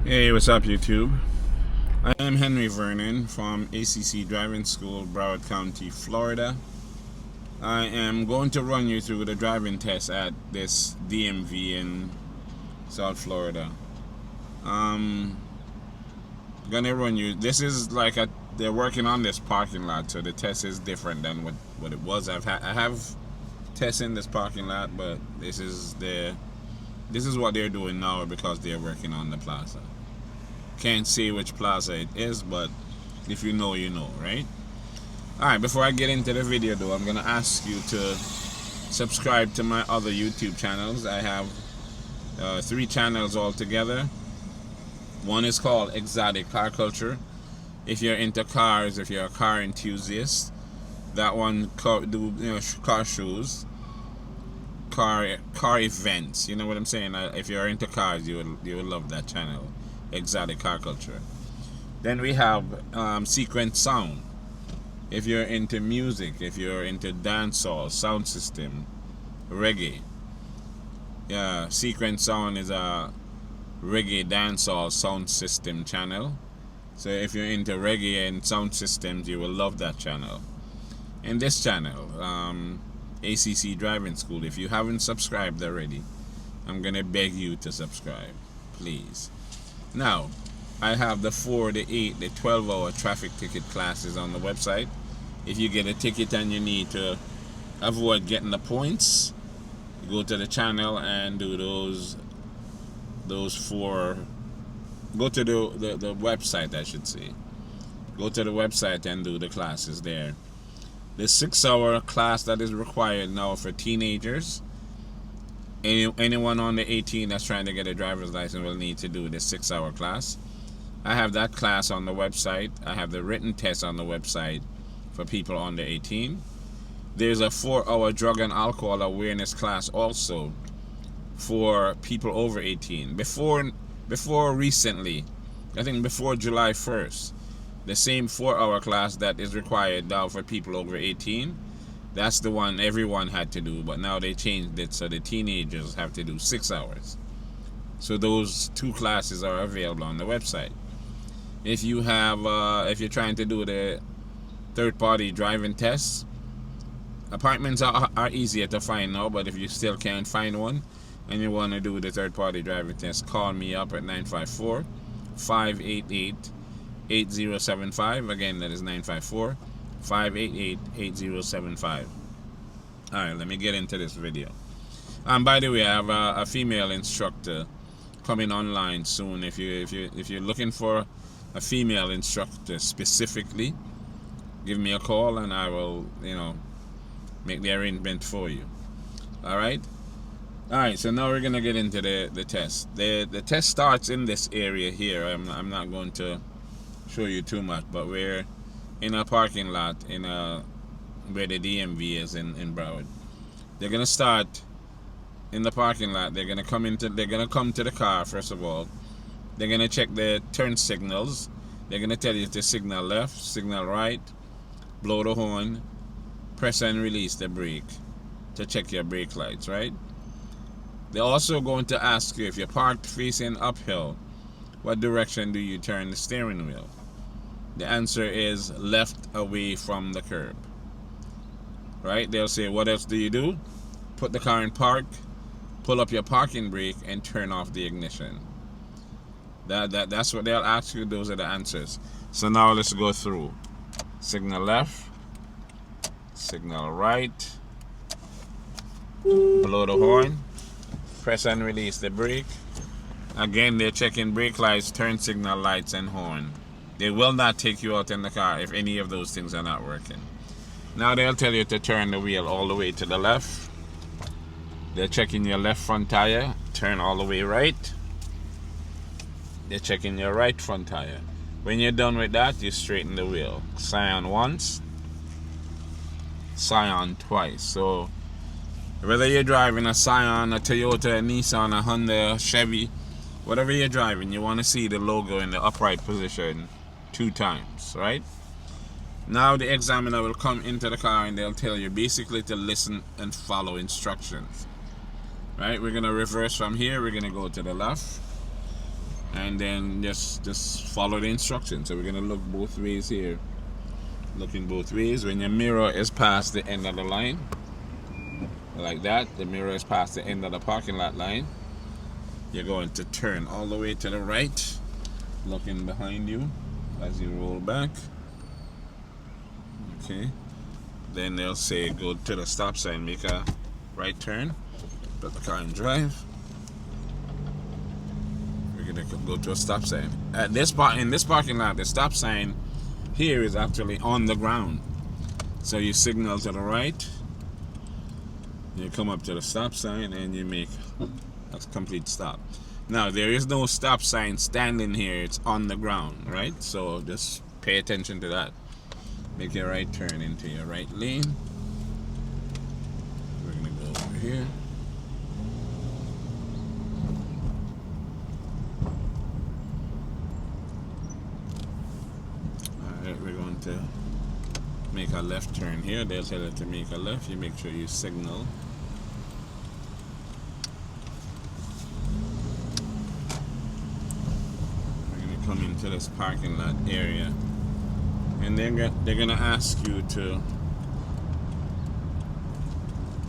Hey, what's up, YouTube? I am Henry Vernon from ACC Driving School, Broward County, Florida. I am going to run you through the driving test at this DMV in South Florida. Gonna run you. This is like they're working on this parking lot, so the test is different than what it was. I have tests in this parking lot, but this is what they're doing now because they're working on the plaza. Can't say which plaza it is, but if you know, you know, right? Alright, before I get into the video though, I'm gonna ask you to subscribe to my other YouTube channels. I have 3 channels altogether. One is called Exotic Car Culture. If you're into cars, if you're a car enthusiast, that one do car shows, car events. You know what I'm saying? If you're into cars, you would love that channel, Exotic Car Culture. Then we have Sequence Sound. If you're into music, if you're into dancehall, sound system, reggae. Yeah, Sequence Sound is a reggae dancehall sound system channel. So if you're into reggae and sound systems, you will love that channel. And this channel, ACC Driving School, if you haven't subscribed already, I'm gonna beg you to subscribe, please. Now, I have the 4, the 8, the 12-hour traffic ticket classes on the website. If you get a ticket and you need to avoid getting the points, you go to the channel and do those 4. Go to the website, I should say. Go to the website and do the classes there. The 6-hour class that is required now for teenagers. Anyone under 18 that's trying to get a driver's license will need to do the 6-hour class. I have that class on the website. I have the written test on the website for people under 18. There's a 4-hour drug and alcohol awareness class also for people over 18. Before recently, I think before July 1st, the same 4-hour class that is required now for people over 18, that's the one everyone had to do, but now they changed it so the teenagers have to do 6 hours. So those 2 classes are available on the website. If you have, if you're trying to do the third-party driving tests, appointments are easier to find now, but if you still can't find one and you want to do the third-party driving test, call me up at 954-588-8075. Again, that is 954-588-8075. Alright, let me get into this video. By the way, I have a female instructor coming online soon. If you're looking for a female instructor specifically, give me a call and I will, make the arrangement for you. Alright, so now we're gonna get into the test. The test starts in this area here. I'm not going to show you too much, but we're in a parking lot where the DMV is in Broward. They're gonna start in the parking lot. They're gonna come to the car first of all. They're gonna check the turn signals. They're gonna tell you to signal left, signal right, blow the horn, press and release the brake to check your brake lights, right? They're also going to ask you, if you're parked facing uphill, what direction do you turn the steering wheel? The answer is left, away from the curb. Right? They'll say, what else do you do? Put the car in park, pull up your parking brake, and turn off the ignition. That's what they'll ask you. Those are the answers. So now let's go through. Signal left, signal right, blow the horn, press and release the brake. Again, they're checking brake lights, turn signal lights, and horn. They will not take you out in the car if any of those things are not working. Now they'll tell you to turn the wheel all the way to the left. They're checking your left front tire, turn all the way right. They're checking your right front tire. When you're done with that, you straighten the wheel. Scion once, Scion twice. So whether you're driving a Scion, a Toyota, a Nissan, a Honda, a Chevy, whatever you're driving, you want to see the logo in the upright position 2 times, right? Now the examiner will come into the car and they'll tell you basically to listen and follow instructions. Right, we're gonna reverse from here. We're gonna go to the left. and then just follow the instructions. So we're gonna look both ways here. Looking both ways. When your mirror is past the end of the line, like that, the mirror is past the end of the parking lot line, you're going to turn all the way to the right, looking behind you as you roll back. Okay. Then they'll say go to the stop sign, make a right turn, put the car in drive. We're gonna go to a stop sign. At this part, in this parking lot, the stop sign here is actually on the ground. So you signal to the right, you come up to the stop sign, and you make a complete stop. Now there is no stop sign standing here, it's on the ground, right? So just pay attention to that. Make your right turn into your right lane. We're gonna go over here. Alright, we're going to make a left turn here. They'll tell you to make a left. You make sure you signal. We're gonna come into this parking lot area, and they're gonna ask you to.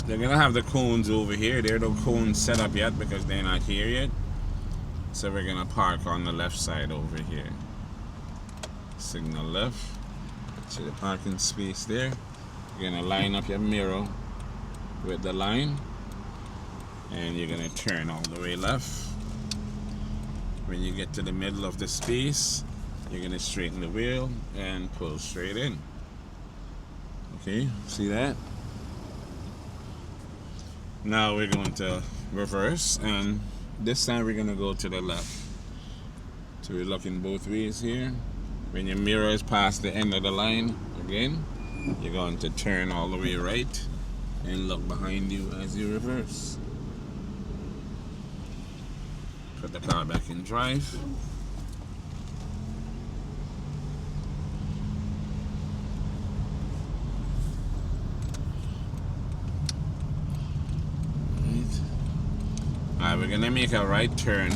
They're gonna have the cones over here. There are no cones set up yet because they're not here yet. So we're gonna park on the left side over here. Signal left. See the parking space there. You're gonna line up your mirror with the line, and you're gonna turn all the way left. When you get to the middle of the space, you're gonna straighten the wheel and pull straight in. Okay, see that? Now we're going to reverse, and this time we're gonna go to the left. So we're looking both ways here. When your mirror is past the end of the line, again, you're going to turn all the way right and look behind you as you reverse. Put the car back in drive. Alright, we're gonna make a right turn,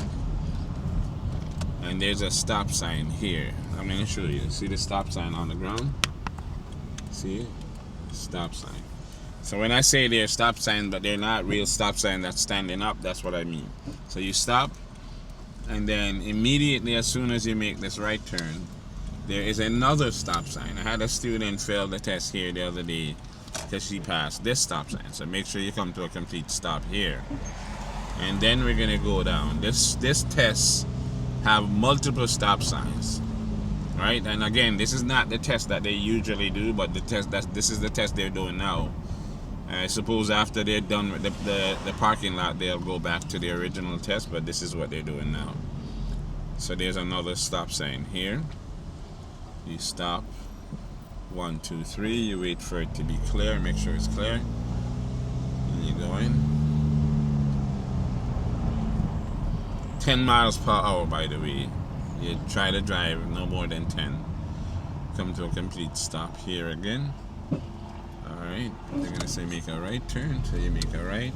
and there's a stop sign here. I'm gonna show you. See the stop sign on the ground? See it? Stop sign. So when I say they're stop signs, but they're not real stop sign that's standing up, that's what I mean. So you stop, and then immediately as soon as you make this right turn, there is another stop sign. I had a student fail the test here the other day because she passed this stop sign. So make sure you come to a complete stop here. And then we're gonna go down. This test have multiple stop signs, right? And again, this is not the test that they usually do, but this is the test they're doing now. I suppose after they're done with the parking lot, they'll go back to the original test, but this is what they're doing now. So there's another stop sign here. You stop. 1, 2, 3. You wait for it to be clear. Make sure it's clear. And you go in. 10 miles per hour, by the way. You try to drive no more than 10. Come to a complete stop here again. Alright, they're going to say make a right turn, so you make a right.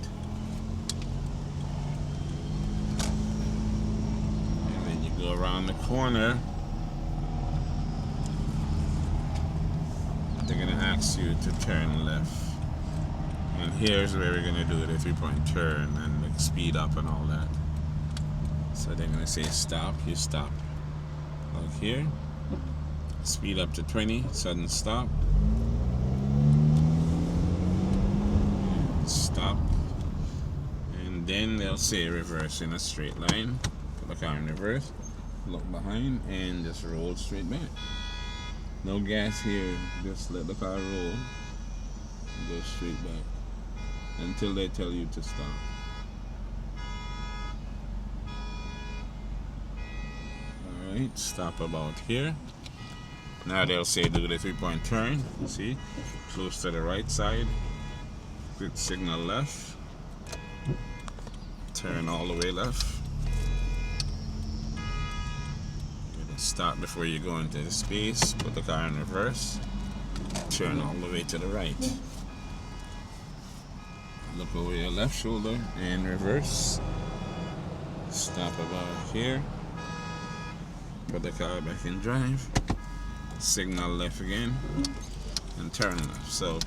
And then you go around the corner. They're going to ask you to turn left. And here's where we're going to do the 3-point turn and like speed up and all that. So they're going to say stop, you stop. Like here. Speed up to 20, sudden stop. Stop. And then they'll say reverse in a straight line. Put the car in reverse. Look behind and just roll straight back. No gas here, just let the car roll and go straight back until they tell you to stop. Alright, stop about here. Now they'll say do the 3-point turn. See? Close to the right side. Quick signal left. Turn all the way left. Stop before you go into the space. Put the car in reverse. Turn all the way to the right. Look over your left shoulder and reverse. Stop about here. Put the car back in drive. Signal left again. And turn left. So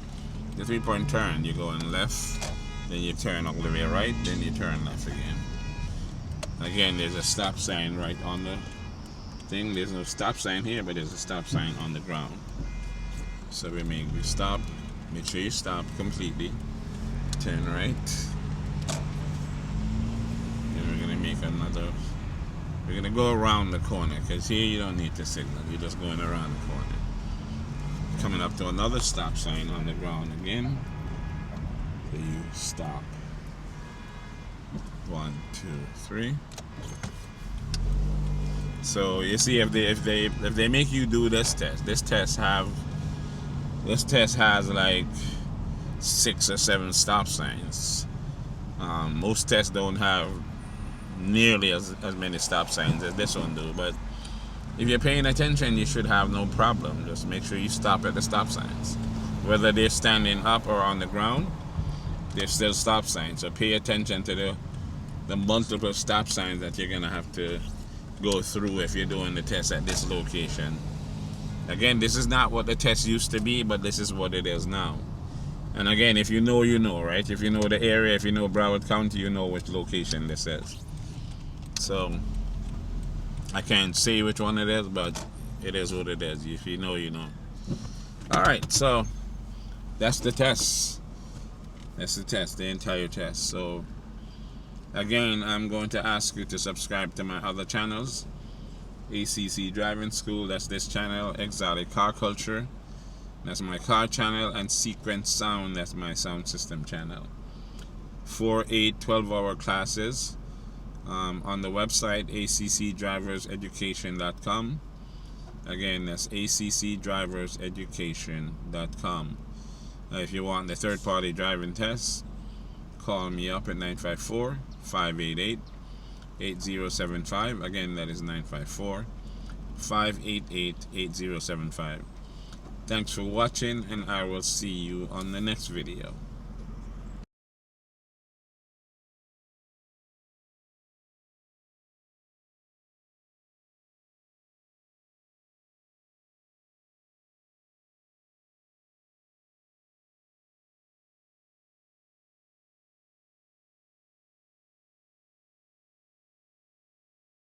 the 3-point turn, you're going left, then you turn all the way right, then you turn left again. Again, there's a stop sign right on the thing. There's no stop sign here, but there's a stop sign on the ground. So we stop. Make sure you stop completely. Turn right. Then we're gonna make another. We're gonna go around the corner because here you don't need to signal. You're just going around the corner. Coming up to another stop sign on the ground again. So you stop. 1, 2, 3. So you see, if they make you do this test has like 6 or 7 stop signs. Most tests don't have nearly as many stop signs as this one do, but if you're paying attention, you should have no problem. Just make sure you stop at the stop signs. Whether they're standing up or on the ground, there's still stop signs. So pay attention to the multiple stop signs that you're going to have to go through if you're doing the test at this location. Again, this is not what the test used to be, but this is what it is now. And again, if you know, you know, right? If you know the area, if you know Broward County, you know which location this is. So I can't say which one it is, but it is what it is. If you know, you know. Alright, so that's the test. That's the test, the entire test. So again, I'm going to ask you to subscribe to my other channels. ACC Driving School, that's this channel. Exotic Car Culture, that's my car channel. And Sequence Sound, that's my sound system channel. 4, 8, 12-hour classes on the website accdriverseducation.com. Again, that's accdriverseducation.com. If you want the third-party driving test, call me up at 954-588-8075. Again, that is 954-588-8075. Thanks for watching, and I will see you on the next video.